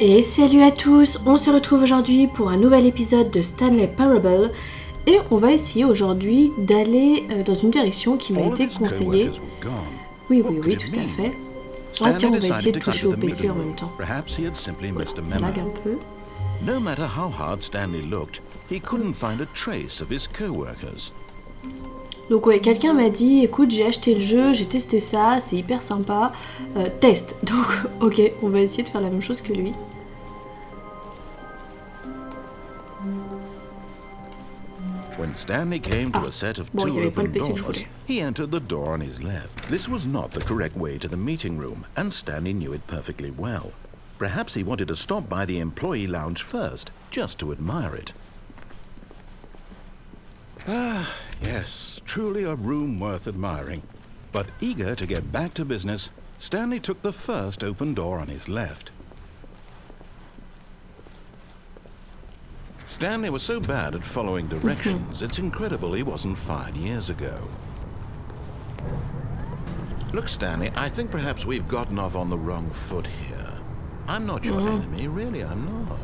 Et salut à tous, on se retrouve aujourd'hui pour un nouvel épisode de Stanley Parable et on va essayer aujourd'hui d'aller dans une direction qui m'a été conseillée. Oui, tout à fait. Ah tiens, on va essayer de toucher au PC en même temps. Voilà, ça lag un peu. No matter how hard Stanley looked, he couldn't find a trace of his co-workers. Donc ouais, quelqu'un m'a dit, écoute, j'ai acheté le jeu, j'ai testé ça, c'est hyper sympa, test. Donc ok, on va essayer de faire la même chose que lui. When Stanley came to a set of two open doors, he entered the door on his left. This was not the correct way to the meeting room, and Stanley knew it perfectly well. Perhaps he wanted to stop by the employee lounge first, just to admire it. Ah, yes, truly a room worth admiring. But eager to get back to business, Stanley took the first open door on his left. Stanley was so bad at following directions, it's incredible he wasn't fired years ago. Look, Stanley, I think perhaps we've gotten off on the wrong foot here. I'm not your enemy, really, I'm not.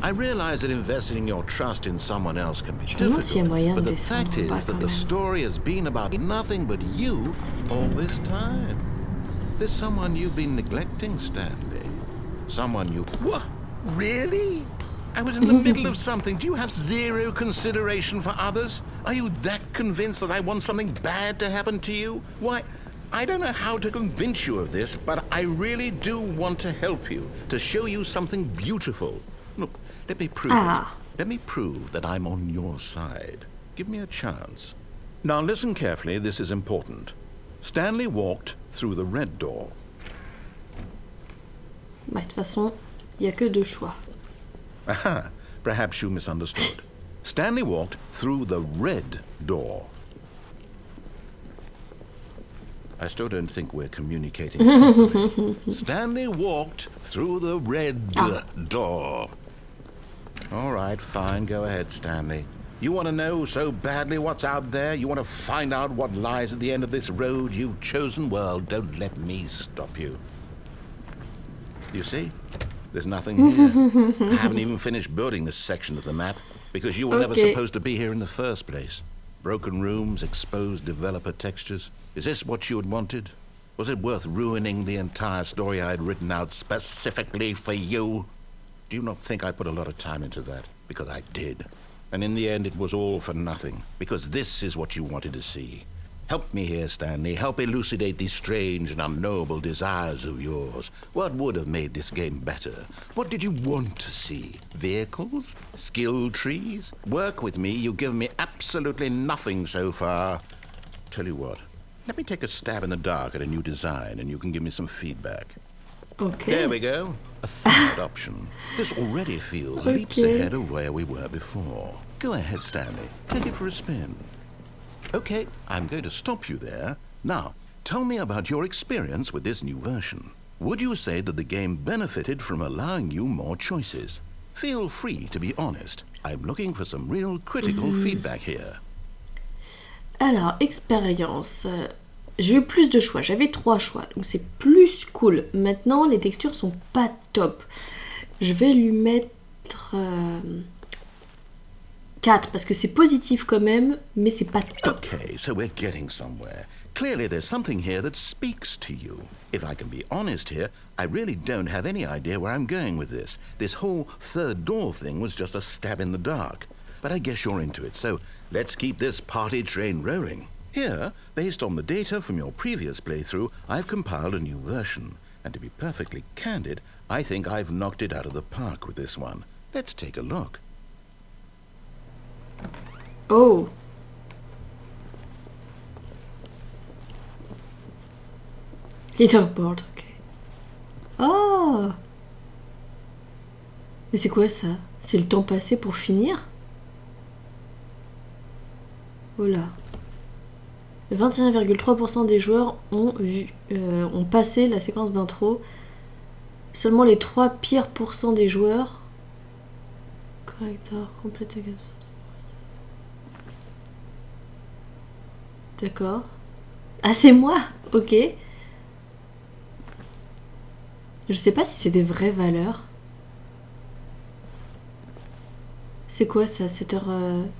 I realize that investing your trust in someone else can be difficult, but the fact is that the story has been about nothing but you all this time. There's someone you've been neglecting, Stanley. Someone you... What? Really? I was in the middle of something. Do you have zero consideration for others? Are you that convinced that I want something bad to happen to you? Why, I don't know how to convince you of this, but I really do want to help you, to show you something beautiful. Look, let me prove it. Let me prove that I'm on your side. Give me a chance. Now listen carefully, this is important. Stanley walked through the red door. Bah, de toute façon, il n'y a que deux choix. Aha, perhaps you misunderstood. Stanley walked through the red door. I still don't think we're communicating properly. Stanley walked through the red door. All right, fine, go ahead, Stanley. You want to know so badly what's out there? You want to find out what lies at the end of this road you've chosen? Well, don't let me stop you. You see? There's nothing here. I haven't even finished building this section of the map because you were never supposed to be here in the first place. Broken rooms, exposed developer textures. Is this what you had wanted? Was it worth ruining the entire story I had written out specifically for you? Do you not think I put a lot of time into that? Because I did. And in the end, it was all for nothing. Because this is what you wanted to see. Help me here, Stanley. Help elucidate these strange and unknowable desires of yours. What would have made this game better? What did you want to see? Vehicles? Skill trees? Work with me. You've given me absolutely nothing so far. Tell you what. Let me take a stab in the dark at a new design, and you can give me some feedback. Okay. There we go. A third option. This already feels leaps ahead of where we were before. Go ahead, Stanley. Take it for a spin. Okay, I'm going to stop you there. Now, tell me about your experience with this new version. Would you say that the game benefited from allowing you more choices? Feel free to be honest. I'm looking for some real critical feedback here. Alors, expérience. J'ai eu plus de choix. J'avais 3 choix, donc c'est plus cool. Maintenant, les textures sont pas top. Je vais lui mettre 4 parce que c'est positif quand même, mais c'est pas top. Okay, so we're getting somewhere. Clearly there's something here that speaks to you. If I can be honest here, I really don't have any idea where I'm going with this. This whole third door thing was just a stab in the dark. But I guess you're into it, so let's keep this party train rolling. Here, based on the data from your previous playthrough, I've compiled a new version. And to be perfectly candid, I think I've knocked it out of the park with this one. Let's take a look. Oh. Leaderboard, ok. Oh. Mais c'est quoi ça? C'est le temps passé pour finir? Oh là. 21,3% des joueurs ont passé la séquence d'intro. Seulement les 3 pires pourcents des joueurs. Correcteur, complète. D'accord. Ah, c'est moi? Ok. Je sais pas si c'est des vraies valeurs. C'est quoi ça, 7h...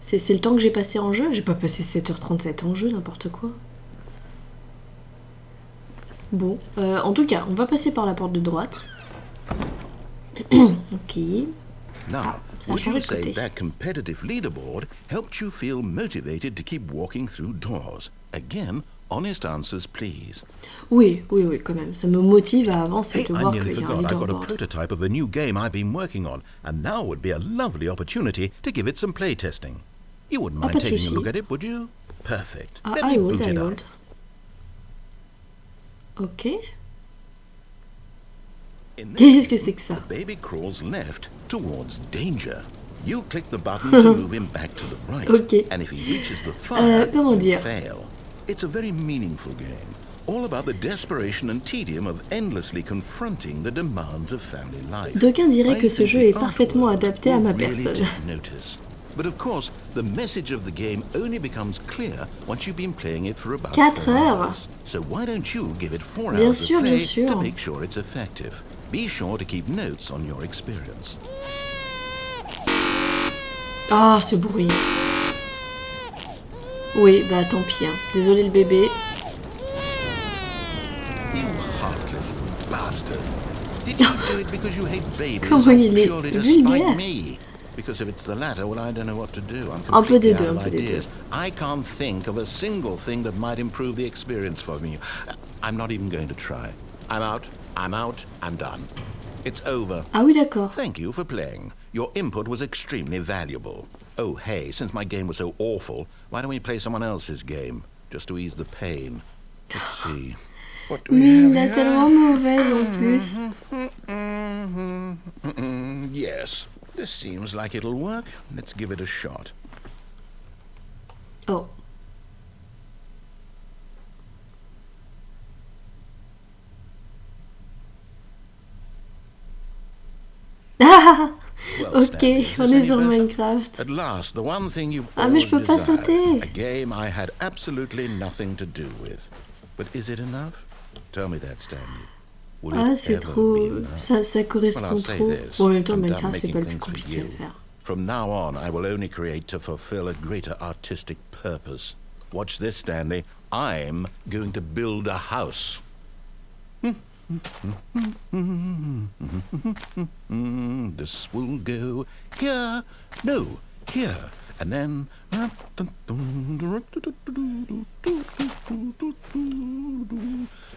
C'est le temps que j'ai passé en jeu? J'ai pas passé 7h37 en jeu, n'importe quoi. Bon, en tout cas, on va passer par la porte de droite. Ok. Now, would you say that competitive leaderboard helped you feel motivated to keep walking through doors? Again, honest answers, please. Oui, quand même. Ça me motive à avancer, de I voir nearly qu'il y a un forgot I've got a leaderboard. prototype of a new game I've been working on, and now would be a lovely opportunity to give it some playtesting. You wouldn't mind pas de taking a souci. look at it, would you? Perfect. Let I me would, boot I it would. up. Ok. In this Qu'est-ce que game, c'est que ça? the baby crawls left towards danger. You click the button to move him back to the right, Ok. and if he reaches the fire, comment he'll dire? fail. It's a very meaningful game, all about the desperation and tedium of endlessly confronting the demands of family life. D'aucuns diraient I que ce think jeu the est parfaitement artwork adapté à will ma really personne. take notice. But of course, the message of the game only becomes clear once you've been playing it for about 4 4 heures. hours. So why don't you give it 4 Bien hours sûr, of bien play sûr. to make sure it's effective. Be sure to keep notes on your experience. Ah, ce bruit. Oui, bah tant pis. Hein. Désolé le bébé. You heartless bastard. Did you do it because you hate babies Comment or il est purely to vulgaire. spite me? Because if it's the latter, well, I don't know what to do. I'm Un peu des completely deux, out un of peu des deux. ideas. I can't think of a single thing that might improve the experience for me. I'm not even going to try. I'm out, I'm done. It's over. Ah oui, d'accord. Thank you for playing. Your input was extremely valuable. Oh, hey, since my game was so awful, why don't we play someone else's game? Just to ease the pain. Let's see. What do we Mais have il a here? tellement mauvaise en plus. Yes, this seems like it'll work. Let's give it a shot. Oh. Ah, Well, ok, Stanley, is on this est any sur better? Minecraft. At last, the one thing you've Ah, mais always je peux pas desired. sauter. A game I had absolutely nothing to do with. But is it enough? Tell me that, Stanley. Will Ah, it c'est ever trop... be enough? Ça Well, correspond I'll say trop. this. Bon, en même temps, I'm done Minecraft, c'est pas making le plus things for compliqué à you. faire. From now on, I will only create to fulfill a greater artistic purpose. Watch this, Stanley. I'm going to build a house. This will go here, no, here, and then...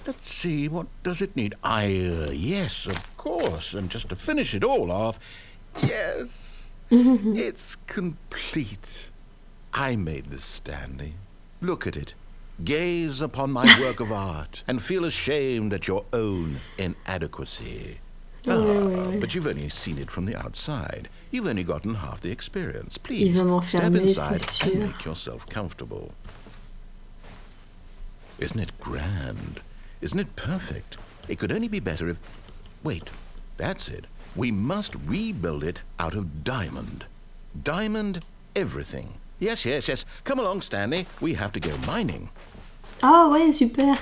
Let's see, what does it need? Yes, of course, and just to finish it all off, yes, it's complete. I made this, Stanley. Look at it. Gaze upon my work of art and feel ashamed at your own inadequacy. But you've only seen it from the outside. You've only gotten half the experience. Il Please, va step m'enfermer, inside c'est and sûr. make yourself comfortable. Isn't it grand? Isn't it perfect? It could only be better if... Wait, that's it. We must rebuild it out of diamond. Diamond everything. Yes, yes, yes. Come along, Stanley. We have to go mining. Ah ouais, super.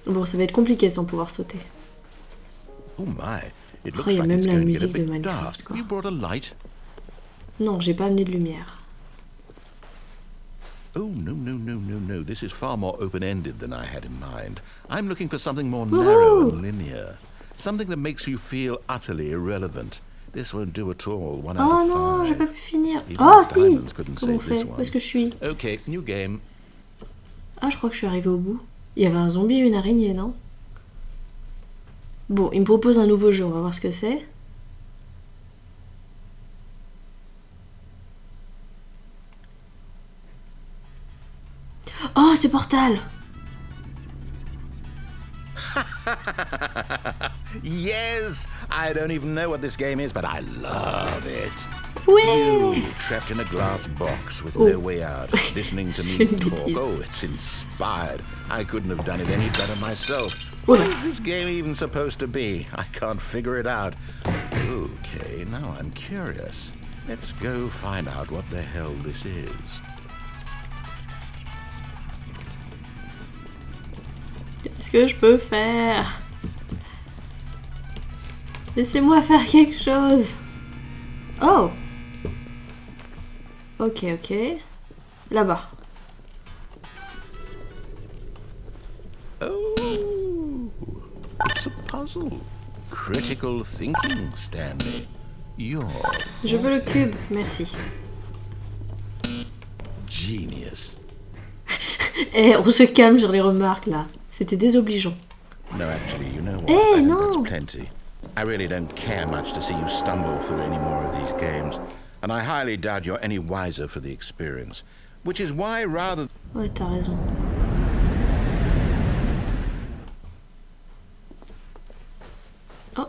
Bon, ça va être compliqué sans pouvoir sauter. Oh my, it Oh, looks il y a like même it's la going to get a musique de bit Minecraft, dark. quoi. You brought a light? Non, j'ai pas amené de lumière. Oh, no, no, no, no, no. This is far more open-ended than I had in mind. I'm looking for something more narrow and linear. Something that makes you feel utterly irrelevant. This won't do at all. 1 out Oh of 5. non, j'ai pas pu finir. Even Oh the si. diamonds couldn't Comment on save this fait? Où one. est-ce que je suis? Okay, new game. Ah, je crois que je suis arrivée au bout. Il y avait un zombie et une araignée, non? Bon, il me propose un nouveau jeu, on va voir ce que c'est. Oh, c'est Portal! Yes! I don't even know what this game is, but I love it. Ouais! You trapped in a glass box with Oh. no way out, listening to me Une talk. bêtise. Oh, it's inspired. I couldn't have done it any better myself. Oula. What is this game even supposed to be? I can't figure it out. Okay, now I'm curious. Let's go find out what the hell this is. Qu'est-ce que je peux faire? Laissez-moi faire quelque chose. Oh. Ok, ok. Là-bas. Oh, it's a puzzle. Critical thinking, Stanley. You're Je veux le cube, merci. genius. Eh, on se calme sur les remarques là. C'était désobligeant. No, actually, you know what? Eh, I think non. that's plenty. I really don't care much to see you stumble through any more of these games, and I highly doubt you're any wiser for the experience. Which is why, rather... Ouais, t'as raison. Oh,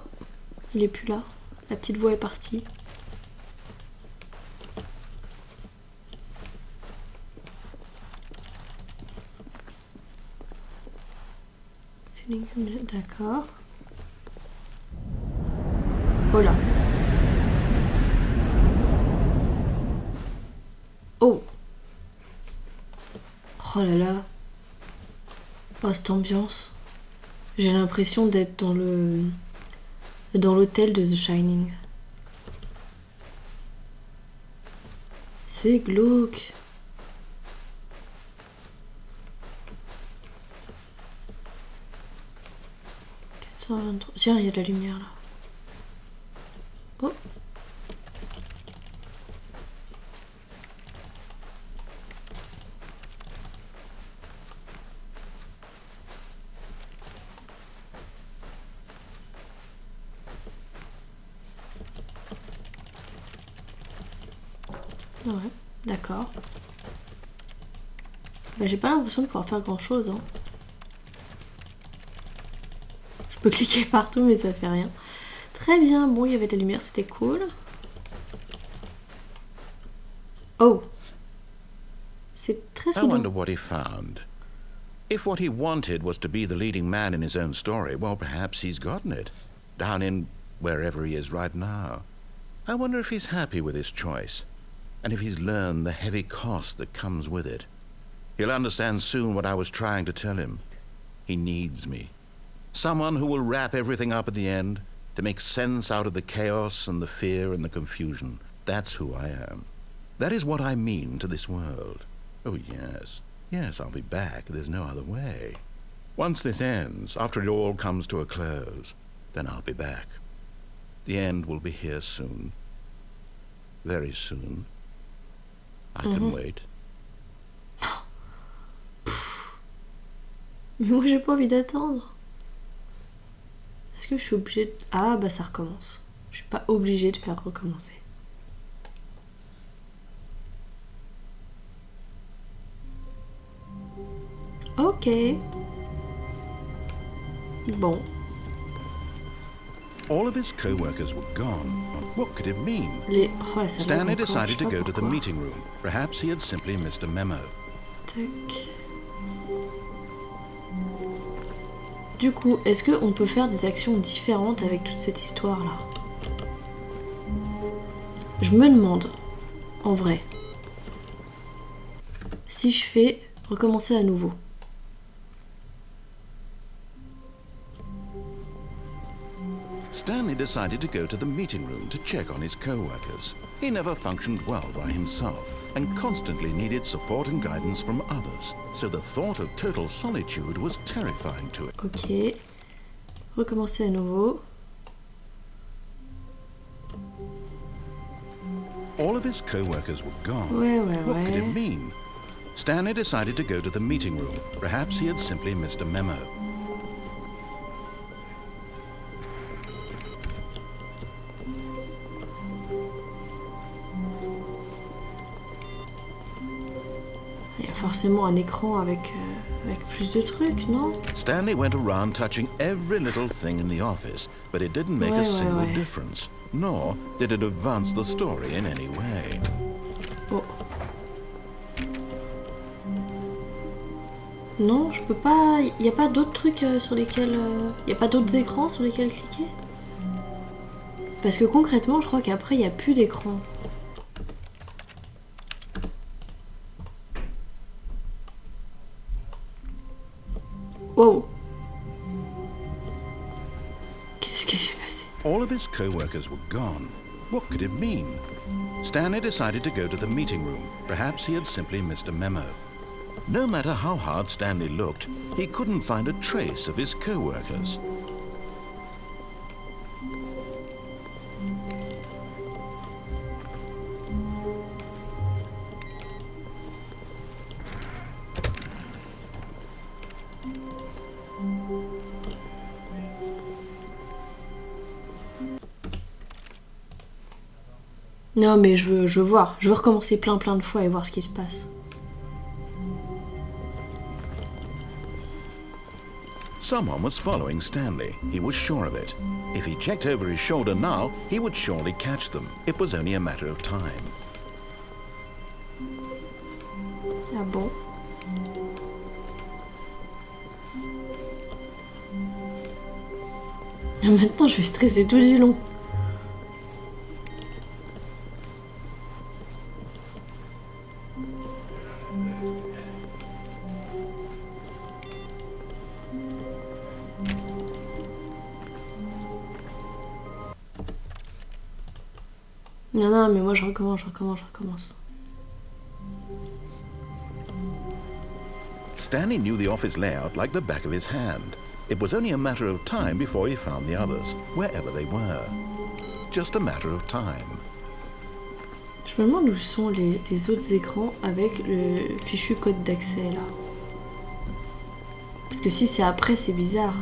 il est plus là. La petite voix est partie. D'accord. Oh là. Oh. Oh là là. Oh, cette ambiance. J'ai l'impression d'être dans l'hôtel de The Shining. C'est glauque. Tiens, il y a de la lumière là. Oh. Ouais, d'accord. Bah, j'ai pas l'impression de pouvoir faire grand chose. Hein. Je peux cliquer partout mais ça fait rien. Très bien, bon il y avait de la lumière, c'était cool. Oh. C'est très I wonder soudain. what he found. If what he wanted was to be the leading man in his own story, well, perhaps he's gotten it. Down in wherever he is right now. I wonder if he's happy with his choice. And if he's learned the heavy cost that comes with it. He'll understand soon what I was trying to tell him. He needs me. Someone who will wrap everything up at the end, to make sense out of the chaos and the fear and the confusion. That's who I am. That is what I mean to this world. Oh, yes. Yes, I'll be back. There's no other way. Once this ends, after it all comes to a close, then I'll be back. The end will be here soon. Very soon. I can wait. Mais moi j'ai pas envie d'attendre. Est-ce que je suis obligée de... Ah bah ça recommence. Je suis pas obligée de faire recommencer. Ok. Bon. All of his co-workers were gone. What could it mean? Les... Oh, ça Stanley lag encore, decided je sais to pas go to the pourquoi. meeting room. Perhaps he had simply missed a memo. Tac. Du coup, est-ce qu'on peut faire des actions différentes avec toute cette histoire-là? Je me demande, en vrai, si je fais recommencer à nouveau. Stanley decided to go to the meeting room to check on his co-workers. He never functioned well by himself and constantly needed support and guidance from others. So the thought of total solitude was terrifying to him. Ok. Recommencer à nouveau. All of his co-workers were gone. Ouais, ouais, What could ouais. it mean? Stanley decided to go to the meeting room. Perhaps he had simply missed a memo. Il y a forcément un écran avec plus de trucs, non? Stanley went around touching every little thing in the office, but it didn't make a single difference, nor did it advance the story in any way. Oh. Non, je peux pas... Il n'y a pas d'autres trucs sur lesquels... Il n'y a pas d'autres écrans sur lesquels cliquer? Parce que concrètement, je crois qu'après, il n'y a plus d'écran. Wow. Qu'est-ce qui s'est passé? All of his co-workers were gone. What could it mean? Stanley decided to go to the meeting room. Perhaps he had simply missed a memo. No matter how hard Stanley looked, he couldn't find a trace of his co-workers. Non mais je veux voir, je veux recommencer plein de fois et voir ce qui se passe. Someone was following Stanley. He was sure of it. If he checked over his shoulder now, he would surely catch them. It was only a matter of time. Ah bon? Maintenant je vais stresser tout du long. Non, mais moi je recommence. Stanley knew the office layout like the back of his hand. It was only a matter of time before he found the others, wherever they were. Just a matter of time. Je me demande où sont les autres écrans avec le fichu code d'accès là. Parce que si c'est après, c'est bizarre.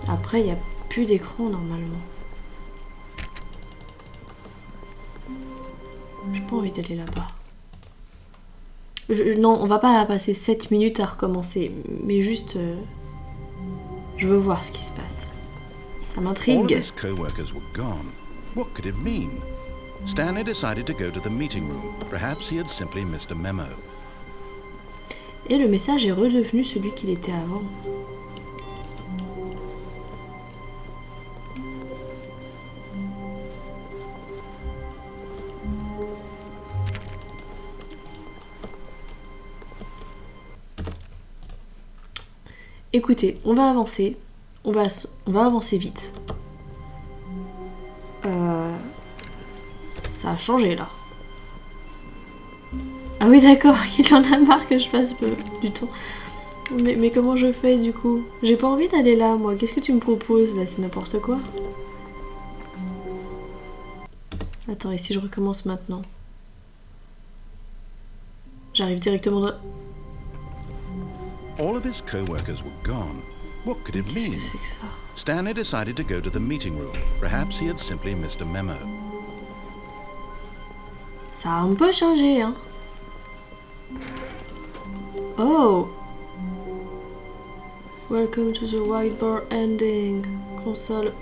Après, il n'y a plus d'écran normalement. J'ai pas envie d'aller là-bas. Non, on va pas passer 7 minutes à recommencer, mais juste... je veux voir ce qui se passe. Ça m'intrigue. What could it mean? Stanley decided to go to the meeting room. Perhaps he had simply missed a memo. Et le message est redevenu celui qu'il était avant. Écoutez, on va avancer. On va avancer vite. Ça a changé là. Ah oui d'accord, il en a marre que je passe du temps. Mais comment je fais du coup? J'ai pas envie d'aller là moi. Qu'est-ce que tu me proposes là? C'est n'importe quoi. Attends, et si je recommence maintenant? J'arrive directement dans... All of his co-workers were gone. What could it mean? Qu'est-ce que c'est que ça? Stanley decided to go to the meeting room. Perhaps he had simply missed a memo. Ça a un peu changé, hein. Oh! Welcome to the whiteboard ending. Console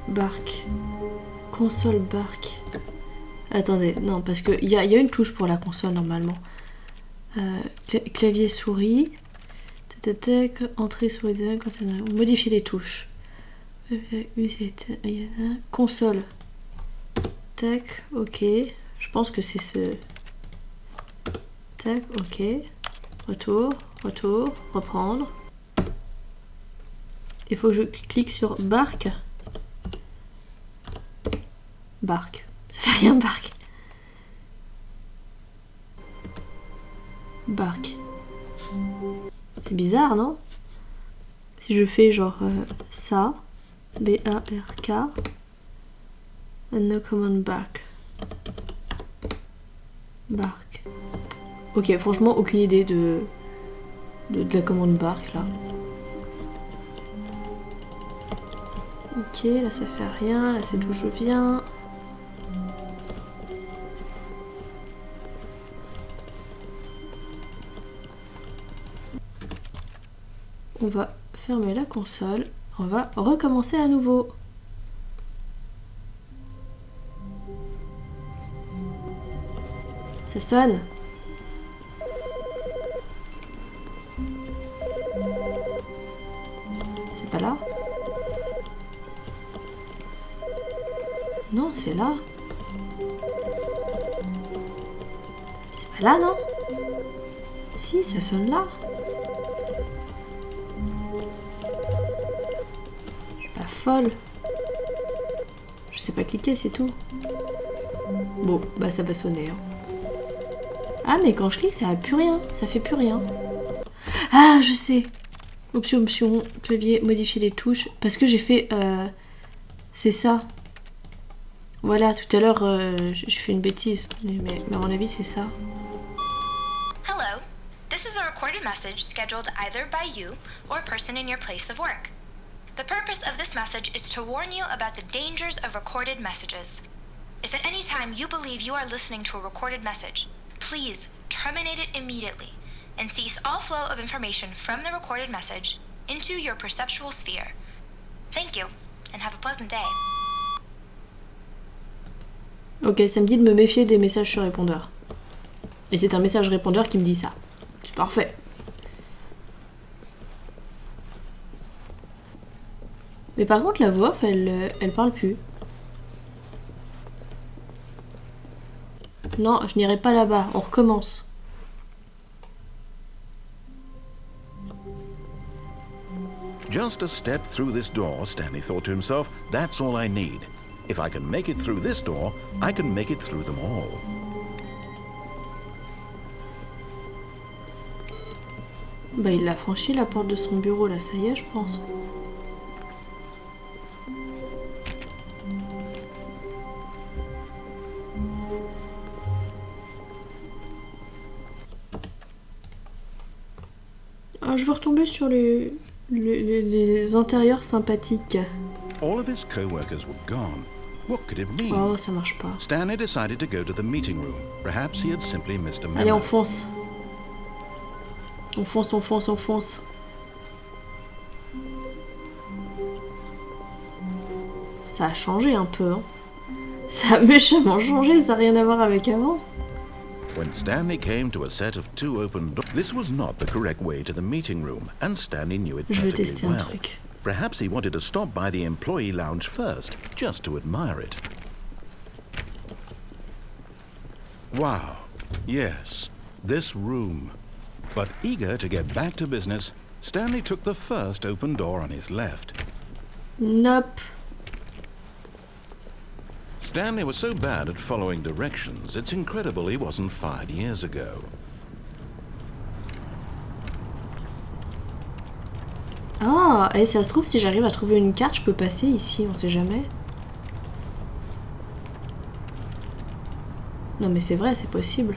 barque. Console barque. Attendez, non, parce qu'il y a une touche pour la console normalement. Clavier souris. Entrée souris. Modifier les touches. Console. Tac, ok. Je pense que c'est ce... Tac, ok. Retour, reprendre. Il faut que je clique sur barque. Barque. Ça fait rien, barque. Barque. C'est bizarre, non? Si je fais genre ça. B-A-R-K. And no command barque. Barque. Ok, franchement, aucune idée de la commande barque là. Ok, là ça fait rien, là c'est d'où je viens. On va fermer la console, on va recommencer à nouveau. Ça sonne. C'est pas là? Non, c'est là. C'est pas là, non? Si, ça sonne là. folle. Je sais pas cliquer, c'est tout. Bon, bah ça va sonner. Hein. Ah, mais quand je clique, ça a plus rien. Ça fait plus rien. Ah, je sais. Option, clavier, modifier les touches. Parce que j'ai fait... c'est ça. Voilà, tout à l'heure, j'ai fait une bêtise. Mais à mon avis, c'est ça. Hello. This is a recorded message scheduled either by you or a person in your place of work. The purpose of this message is to warn you about the dangers of recorded messages. If at any time you believe you are listening to a recorded message, please terminate it immediately and cease all flow of information from the recorded message into your perceptual sphere. Thank you, and have a pleasant day. Ok, ça me dit de me méfier des messages sur répondeur. Et c'est un message répondeur qui me dit ça. C'est parfait. Mais par contre, la voix off, elle parle plus. Non, je n'irai pas là-bas. On recommence. Just a step through this door, Stanley thought to himself. That's all I need. If I can make it through this door, I can make it through them all. Bah, il a franchi la porte de son bureau, là, ça y est, je pense. Ah, je veux retomber sur les intérieurs sympathiques. All of his co-workers were gone. What could it mean? Oh, ça marche pas. Stanley decided to go to the meeting room. Perhaps he had simply missed a memo. Allez, on fonce. On fonce, on fonce, on fonce. Ça a changé un peu, hein. Ça a méchamment changé, ça n'a rien à voir avec avant. When Stanley came to a set of two open doors, this was not the correct way to the meeting room, and Stanley knew it Je veux perfectly tester un well. truc. Perhaps he wanted to stop by the employee lounge first, just to admire it. Wow, yes, this room. But eager to get back to business, Stanley took the first open door on his left. Nope. Stanley was so bad at following directions, it's incredible he wasn't fired years ago. Ah, et ça se trouve, si j'arrive à trouver une carte, je peux passer ici, on sait jamais. Non mais c'est vrai, c'est possible.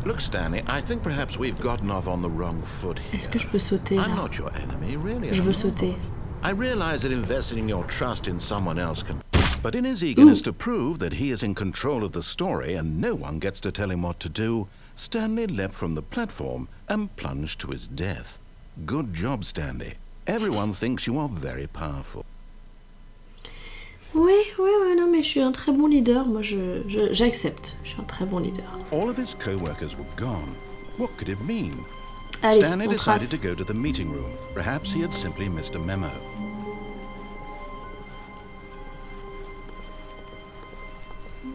Look, Stanley, I think perhaps we've gotten off on the wrong foot here. Est-ce que je peux sauter là? I'm not your enemy, really. Je I'm veux not. sauter. I realize that investing your trust in someone else can... But in his eagerness to prove that he is in control of the story and no one gets to tell him what to do, Stanley leapt from the platform and plunged to his death. Good job, Stanley. Everyone thinks you are very powerful. Oui, non mais je suis un très bon leader, moi j'accepte, je suis un très bon leader. All of his co-workers were gone. What could it mean? Allez, Stanley on decided trace. to go to the meeting room. Perhaps he had simply missed a memo.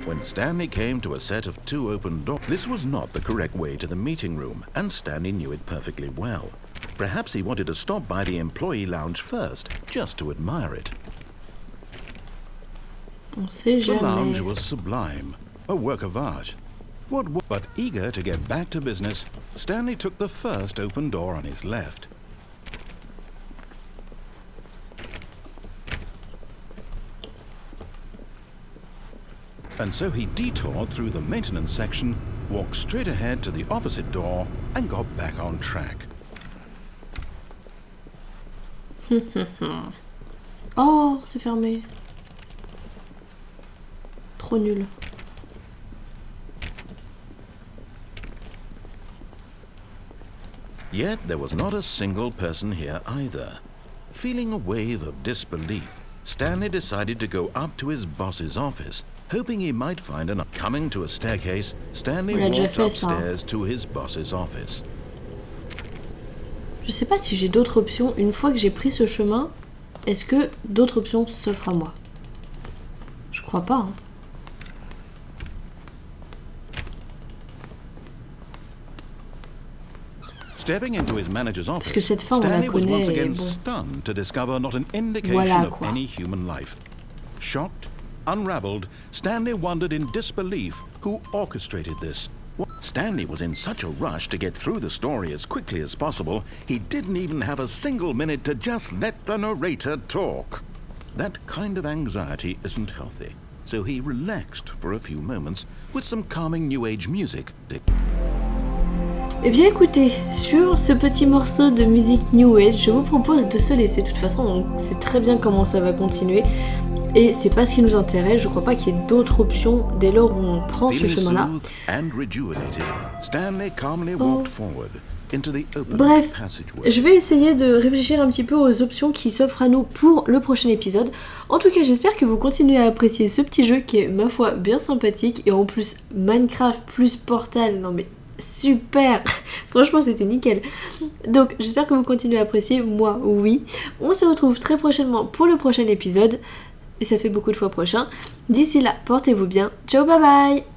When Stanley came to a set of two open doors, this was not the correct way to the meeting room, and Stanley knew it perfectly well. Perhaps he wanted to stop by the employee lounge first, just to admire it. On sait The lounge jamais. was sublime, a work of art. But eager to get back to business, Stanley took the first open door on his left. And so he detoured through the maintenance section, walked straight ahead to the opposite door, and got back on track. Oh, c'est fermé. Trop nul. Yet there was not a single person here either. Feeling a wave of disbelief, Stanley decided to go up to his boss's office, hoping he might find an... Coming to a staircase, Stanley On l'a déjà walked fait, ça. upstairs to his boss's office. Je sais pas si j'ai d'autres options. Une fois que j'ai pris ce chemin, est-ce que d'autres options s'offrent à moi? Je crois pas. Hein. Stepping into his manager's Parce que office, cette fin, on la Stanley was connaît, once et again bon. stunned to discover not an indication Voilà, of quoi. any human life. Shocked, unraveled, Stanley wondered in disbelief who orchestrated this. Stanley was in such a rush to get through the story as quickly as possible, he didn't even have a single minute to just let the narrator talk. That kind of anxiety isn't healthy, so he relaxed for a few moments with some calming New Age music. Eh bien écoutez, sur ce petit morceau de musique New Age, je vous propose de se laisser. De toute façon, on sait très bien comment ça va continuer. Et c'est pas ce qui nous intéresse, je crois pas qu'il y ait d'autres options dès lors où on prend ce chemin-là. Bref, je vais essayer de réfléchir un petit peu aux options qui s'offrent à nous pour le prochain épisode. En tout cas, j'espère que vous continuez à apprécier ce petit jeu qui est, ma foi, bien sympathique. Et en plus, Minecraft plus Portal, non mais super. Franchement, c'était nickel. Donc, j'espère que vous continuez à apprécier, moi, oui. On se retrouve très prochainement pour le prochain épisode. Et ça fait beaucoup de fois prochain. D'ici là, portez-vous bien. Ciao, bye bye!